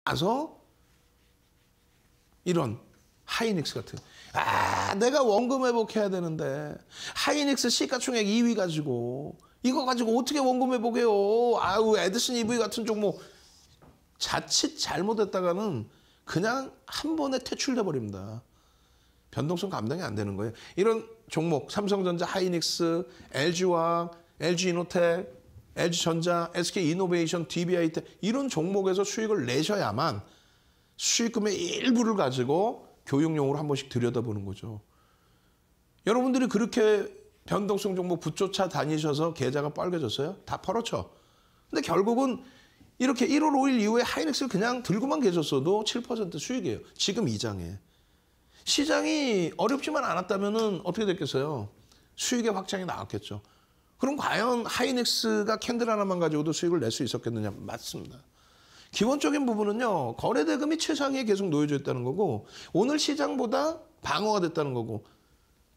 나서 이런 하이닉스 같은 내가 원금 회복해야 되는데 하이닉스 시가총액 2위 가지고 이거 가지고 어떻게 원금 회복해요. 아유 에디슨 EV 같은 종목 자칫 잘못했다가는 그냥 한 번에 퇴출돼 버립니다. 변동성 감당이 안 되는 거예요. 이런 종목 삼성전자, 하이닉스, LG화학, LG이노텍, LG전자, SK이노베이션, DB하이텍 이런 종목에서 수익을 내셔야만 수익금의 일부를 가지고 교육용으로 한 번씩 들여다보는 거죠. 여러분들이 그렇게 변동성 종목 붙조차 다니셔서 계좌가 빨개졌어요? 다 벌었죠. 근데 결국은 이렇게 1월 5일 이후에 하이닉스를 그냥 들고만 계셨어도 7% 수익이에요. 지금 이 장에. 시장이 어렵지만 않았다면 어떻게 됐겠어요? 수익의 확장이 나왔겠죠. 그럼 과연 하이닉스가 캔들 하나만 가지고도 수익을 낼 수 있었겠느냐? 맞습니다. 기본적인 부분은요. 거래대금이 최상위에 계속 놓여져 있다는 거고 오늘 시장보다 방어가 됐다는 거고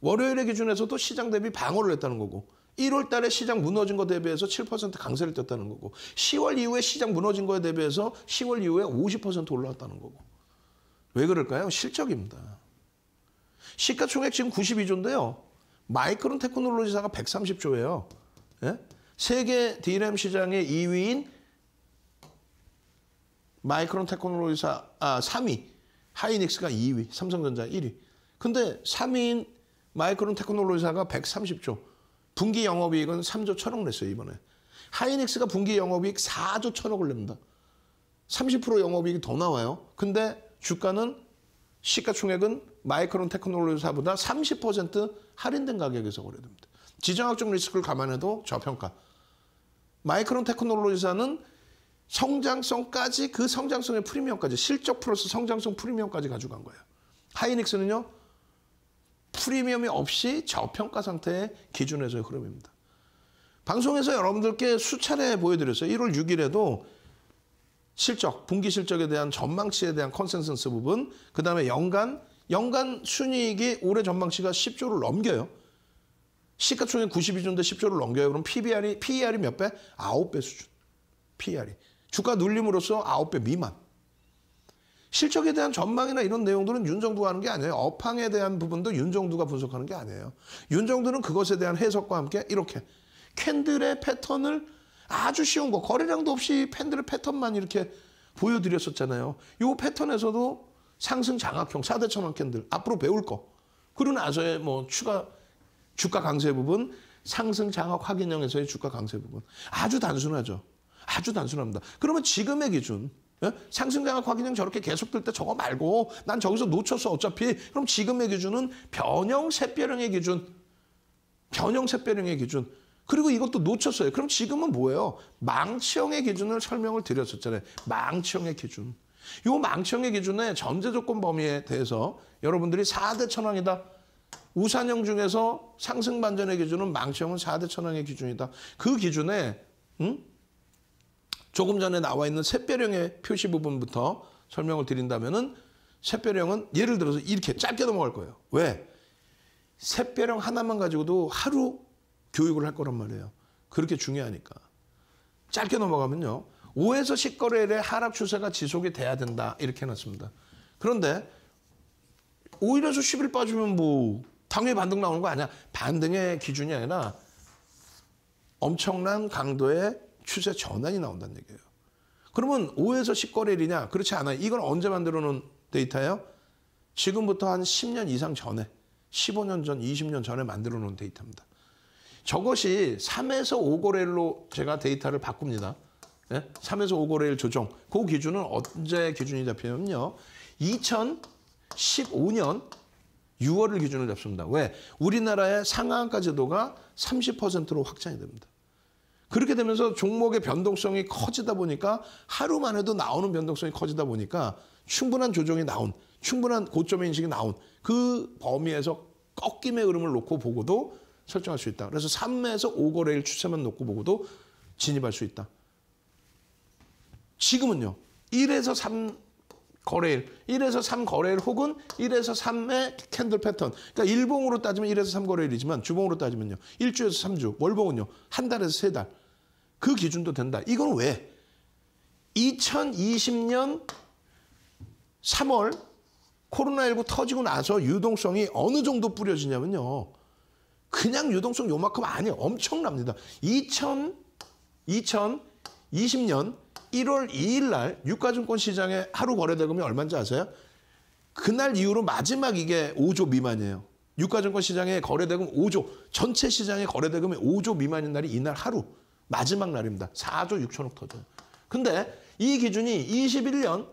월요일의 기준에서도 시장 대비 방어를 했다는 거고 1월 달에 시장 무너진 거 대비해서 7% 강세를 떴다는 거고 10월 이후에 시장 무너진 거에 대비해서 10월 이후에 50% 올라왔다는 거고 왜 그럴까요? 실적입니다. 시가총액 지금 92조인데요. 마이크론 테크놀로지사가 130조예요. 예? 세계 D램 시장의 2위인 마이크론 테크놀로지사 3위, 하이닉스가 2위, 삼성전자 1위. 근데 3위인 마이크론 테크놀로지사가 130조. 분기 영업이익은 3조 1천억 냈어요, 이번에. 하이닉스가 분기 영업이익 4조 1천억을 냅니다. 30% 영업이익이 더 나와요. 근데 주가는 시가총액은 마이크론 테크놀로지사보다 30% 할인된 가격에서 거래됩니다. 지정학적 리스크를 감안해도 저평가. 마이크론 테크놀로지사는 성장성까지 그 성장성의 프리미엄까지 실적 플러스 성장성 프리미엄까지 가져간 거예요. 하이닉스는요. 프리미엄이 없이 저평가 상태의 기준에서의 흐름입니다. 방송에서 여러분들께 수차례 보여드렸어요. 1월 6일에도 실적, 분기 실적에 대한 전망치에 대한 컨센서스 부분, 그다음에 연간 순이익이 올해 전망치가 10조를 넘겨요. 시가총액 92조인데 10조를 넘겨요. 그럼 PER이 몇 배? 9배 수준. PER이. 주가 눌림으로써 9배 미만. 실적에 대한 전망이나 이런 내용들은 윤정두가 하는 게 아니에요. 업황에 대한 부분도 윤정두가 분석하는 게 아니에요. 윤정두는 그것에 대한 해석과 함께 이렇게 캔들의 패턴을 아주 쉬운 거, 거래량도 없이 캔들의 패턴만 이렇게 보여드렸었잖아요. 이 패턴에서도 상승 장악형 4대 천원 캔들 앞으로 배울 거. 그러고 나서의 뭐 추가 주가 강세 부분, 상승 장악 확인형에서의 주가 강세 부분. 아주 단순하죠. 아주 단순합니다. 그러면 지금의 기준, 상승 장악 확인형 저렇게 계속 들 때 저거 말고 난 저기서 놓쳤어 어차피. 그럼 지금의 기준은 변형 샛별형의 기준. 변형 샛별형의 기준. 그리고 이것도 놓쳤어요. 그럼 지금은 뭐예요? 망치형의 기준을 설명을 드렸었잖아요. 망치형의 기준. 이 망치형의 기준의 전제 조건 범위에 대해서 여러분들이 4대 천왕이다. 우산형 중에서 상승 반전의 기준은 망치형은 4대 천왕의 기준이다. 그 기준에 조금 전에 나와 있는 샛별형의 표시 부분부터 설명을 드린다면은 샛별형은 예를 들어서 이렇게 짧게 넘어갈 거예요. 왜? 샛별형 하나만 가지고도 하루 교육을 할 거란 말이에요. 그렇게 중요하니까. 짧게 넘어가면요. 5에서 10거래일의 하락 추세가 지속이 돼야 된다. 이렇게 해놨습니다. 그런데 5일에서 10일 빠지면 뭐 당연히 반등 나오는 거 아니야. 반등의 기준이 아니라 엄청난 강도의 추세 전환이 나온다는 얘기예요. 그러면 5에서 10거래일이냐? 그렇지 않아요. 이건 언제 만들어 놓은 데이터예요? 지금부터 한 10년 이상 전에, 15년 전, 20년 전에 만들어 놓은 데이터입니다. 저것이 3에서 5거래일로 제가 데이터를 바꿉니다. 네? 3에서 5거래일 조정. 그 기준은 언제 기준이 잡히냐면요. 2015년 6월을 기준으로 잡습니다. 왜? 우리나라의 상한가 제도가 30%로 확장이 됩니다. 그렇게 되면서 종목의 변동성이 커지다 보니까 하루만 해도 나오는 변동성이 커지다 보니까 충분한 조정이 나온, 충분한 고점의 인식이 나온 그 범위에서 꺾임의 흐름을 놓고 보고도 설정할 수 있다. 그래서 3에서 5거래일 추세만 놓고 보고도 진입할 수 있다. 지금은요. 1에서 3거래일, 1에서 3거래일 혹은 1에서 3의 캔들 패턴. 그러니까 일봉으로 따지면 1에서 3거래일이지만 주봉으로 따지면요. 1주에서 3주, 월봉은요. 한 달에서 3달. 그 기준도 된다. 이건 왜? 2020년 3월 코로나19 터지고 나서 유동성이 어느 정도 뿌려지냐면요. 그냥 유동성 요만큼 아니에요. 엄청납니다. 2020년 1월 2일 날 유가증권 시장에 하루 거래대금이 얼마인지 아세요? 그날 이후로 마지막 이게 5조 미만이에요. 유가증권 시장에 거래대금 5조, 전체 시장에 거래대금이 5조 미만인 날이 이날 하루 마지막 날입니다. 4조 6천억 터져요. 근데 이 기준이 21년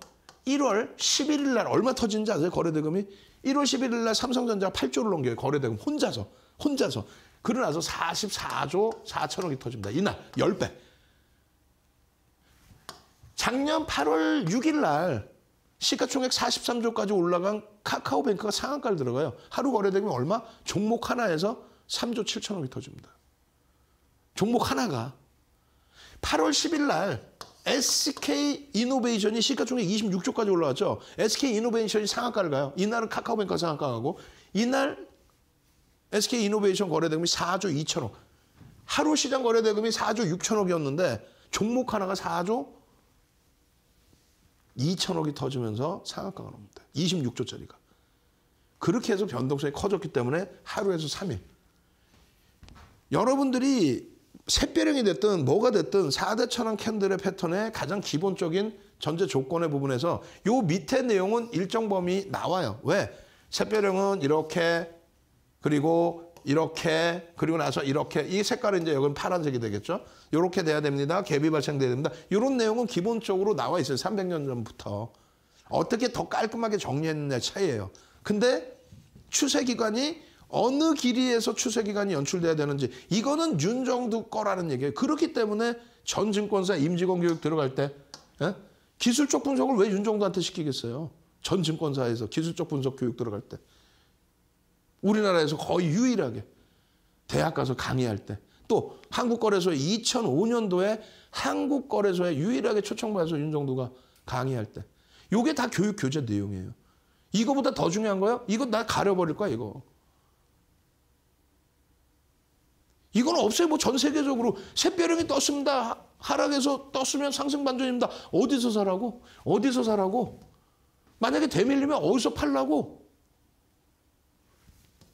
1월 11일 날 얼마 터진지 아세요? 거래대금이 1월 11일 날 삼성전자가 8조를 넘겨요. 거래대금 혼자서. 그러고 나서 44조 4천억이 터집니다. 이날 10배. 작년 8월 6일 날 시가총액 43조까지 올라간 카카오뱅크가 상한가를 들어가요. 하루 거래대금이 얼마? 종목 하나에서 3조 7천억이 터집니다. 종목 하나가. 8월 10일 날 SK이노베이션이 시가총액 26조까지 올라왔죠. SK이노베이션이 상한가를 가요. 이날은 카카오뱅크가 상한가 가고 이날 SK이노베이션 거래대금이 4조 2천억. 하루 시장 거래대금이 4조 6천억이었는데 종목 하나가 4조 2천억이 터지면서 상한가가 납니다. 26조짜리가. 그렇게 해서 변동성이 커졌기 때문에 하루에서 3일. 여러분들이 샛별형이 됐든 뭐가 됐든 4대 천왕 캔들의 패턴의 가장 기본적인 전제 조건의 부분에서 요 밑에 내용은 일정 범위 나와요. 왜? 샛별형은 이렇게 그리고 이렇게 그리고 나서 이렇게 이 색깔은 이제 여기는 파란색이 되겠죠. 이렇게 돼야 됩니다. 갭이 발생돼야 됩니다. 이런 내용은 기본적으로 나와 있어요. 300년 전부터. 어떻게 더 깔끔하게 정리했느냐의 차이예요. 근데 추세기간이 어느 길이에서 추세기간이 연출돼야 되는지 이거는 윤정두 거라는 얘기예요. 그렇기 때문에 전 증권사 임직원 교육 들어갈 때 기술적 분석을 왜 윤정두한테 시키겠어요. 전 증권사에서 기술적 분석 교육 들어갈 때. 우리나라에서 거의 유일하게 대학 가서 강의할 때. 또 한국거래소에 2005년도에 한국거래소에 유일하게 초청받아서 윤정두가 강의할 때. 이게 다 교육 교재 내용이에요. 이거보다 더 중요한 거예요? 이거 나 가려버릴 거야 이거. 이건 없어요. 뭐 전 세계적으로 샛별형이 떴습니다. 하락해서 떴으면 상승 반전입니다. 어디서 사라고? 어디서 사라고? 만약에 대밀리면 어디서 팔라고?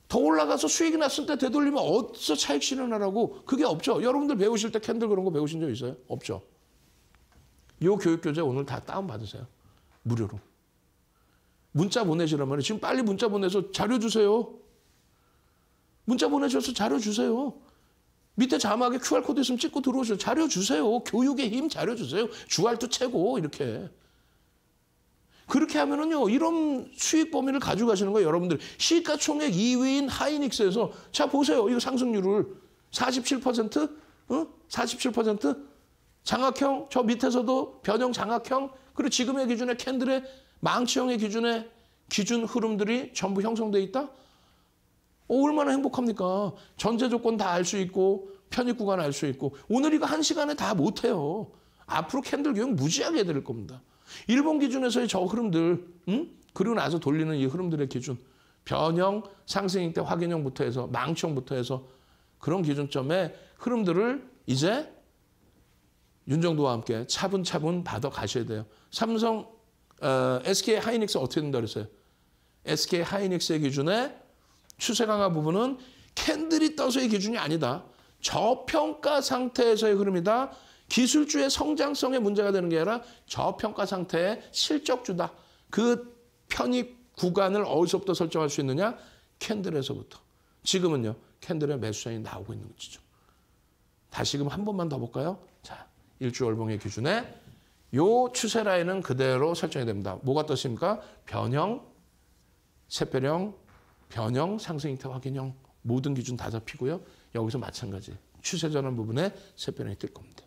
더 올라가서 수익이 났을 때 되돌리면 어디서 차익 실현하라고? 그게 없죠. 여러분들 배우실 때 캔들 그런 거 배우신 적 있어요? 없죠. 이 교육교재 오늘 다 다운받으세요. 무료로. 문자 보내시란 말이에요. 지금 빨리 문자 보내서 자료 주세요. 문자 보내셔서 자료 주세요. 밑에 자막에 QR코드 있으면 찍고 들어오셔서 자료 주세요. 교육의 힘 자료 주세요. 주알투 최고 이렇게. 그렇게 하면은요, 이런 수익 범위를 가지고 가시는 거예요, 여러분들. 시가총액 2위인 하이닉스에서, 자, 보세요. 이거 상승률을 47%? 47%? 장악형, 저 밑에서도 변형 장악형, 그리고 지금의 기준의 캔들의 망치형의 기준의 기준 흐름들이 전부 형성돼 있다? 얼마나 행복합니까? 전제 조건 다 알 수 있고, 편입 구간 알 수 있고, 오늘 이거 1시간에 다 못해요. 앞으로 캔들 교육 무지하게 해드릴 겁니다. 일본 기준에서의 저 흐름들, 그리고 나서 돌리는 이 흐름들의 기준, 변형, 상승일 때 확인형부터 해서 망치형부터 해서 그런 기준점의 흐름들을 이제 윤정두와 함께 차분차분 받아 가셔야 돼요. 삼성, SK 하이닉스 어떻게 된다 그랬어요? SK 하이닉스의 기준에 추세 강화 부분은 캔들이 떠서의 기준이 아니다. 저평가 상태에서의 흐름이다. 기술주의 성장성에 문제가 되는 게 아니라 저평가 상태의 실적주다. 그 편입 구간을 어디서부터 설정할 수 있느냐? 캔들에서부터. 지금은요. 캔들의 매수장이 나오고 있는 거죠. 다시금 한 번만 더 볼까요? 자, 일주월봉의 기준에 요 추세 라인은 그대로 설정이 됩니다. 뭐가 떴습니까? 변형, 샛별형, 변형, 상승 형태 확인형 모든 기준 다 잡히고요. 여기서 마찬가지 추세 전환 부분에 샛별형이 뜰 겁니다.